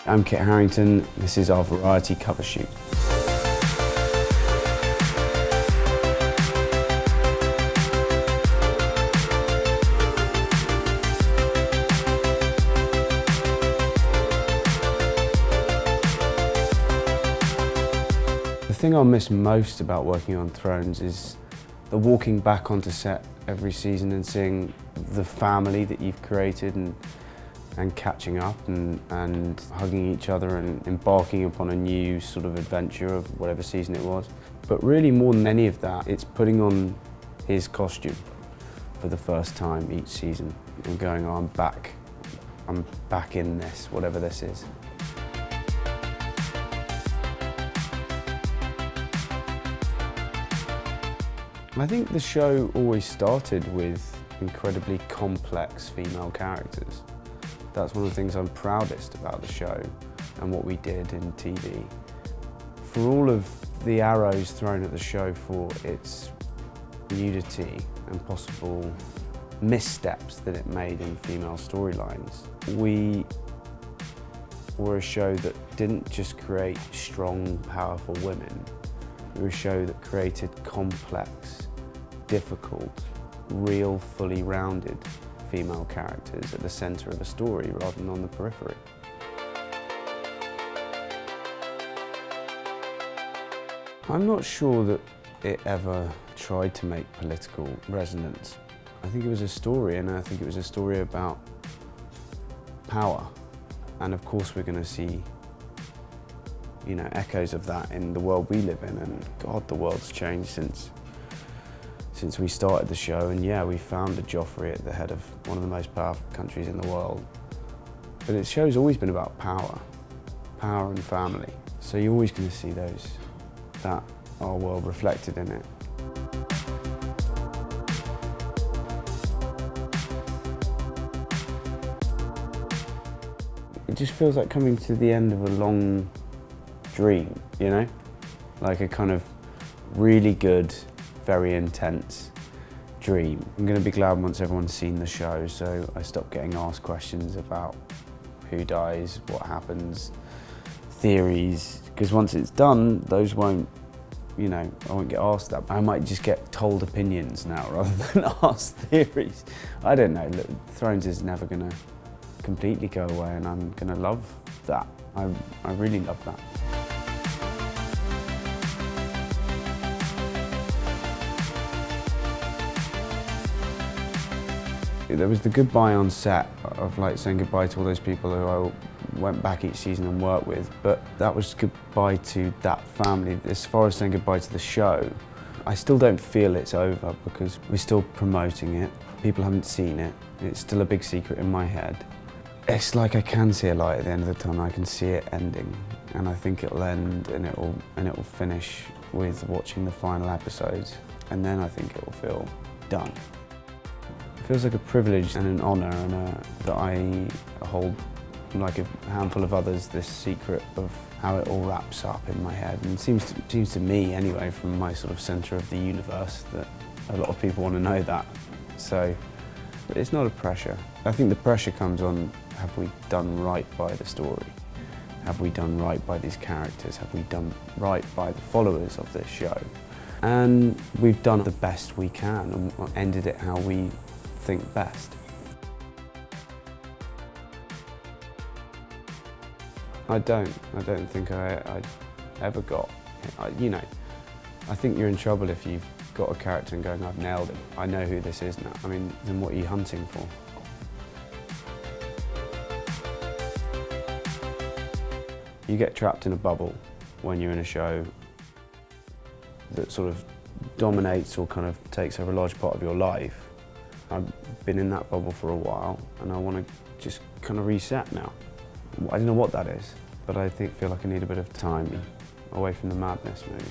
I'm Kit Harington, this is our variety cover shoot. The thing I'll miss most about working on Thrones is the walking back onto set every season and seeing the family that you've created and catching up and hugging each other and embarking upon a new sort of adventure of whatever season it was. But really more than any of that, it's putting on his costume for the first time each season and going, oh, I'm back in this, whatever this is. I think the show always started with incredibly complex female characters. That's one of the things I'm proudest about the show and what we did in TV. For all of the arrows thrown at the show for its nudity and possible missteps that it made in female storylines, we were a show that didn't just create strong, powerful women. We were a show that created complex, difficult, real, fully rounded female characters at the centre of a story rather than on the periphery. I'm not sure that it ever tried to make political resonance. I think it was a story, and I think it was a story about power. And of course we're going to see, you know, echoes of that in the world we live in, and God, the world's changed since we started the show, and yeah, we found a Joffrey at the head of one of the most powerful countries in the world. But the show's always been about power and family. So you're always going to see that our world reflected in it. It just feels like coming to the end of a long dream, you know? Like a kind of really good, very intense dream. I'm going to be glad once everyone's seen the show, so I stop getting asked questions about who dies, what happens, theories, because once it's done, those won't, you know, I won't get asked that. I might just get told opinions now rather than asked theories. I don't know, look, Thrones is never going to completely go away, and I'm going to love that. I really love that. There was the goodbye on set of like saying goodbye to all those people who I went back each season and worked with, but that was goodbye to that family. As far as saying goodbye to the show, I still don't feel it's over because we're still promoting it. People haven't seen it. It's still a big secret in my head. It's like I can see a light at the end of the tunnel. I can see it ending, and I think it'll end and it will finish with watching the final episodes, and then I think it will feel done. It feels like a privilege and an honour, and that I hold, like a handful of others, this secret of how it all wraps up in my head. And it seems to me, anyway, from my sort of centre of the universe, that a lot of people want to know that. So, but it's not a pressure. I think the pressure comes on, have we done right by the story? Have we done right by these characters? Have we done right by the followers of this show? And we've done the best we can and ended it how we think best. I don't think I ever got, you know, I think you're in trouble if you've got a character and going, I've nailed him, I know who this is now. I mean, then what are you hunting for? You get trapped in a bubble when you're in a show that sort of dominates or kind of takes over a large part of your life. I've been in that bubble for a while, and I want to just kind of reset now. I don't know what that is, but I feel like I need a bit of time away from the madness, maybe.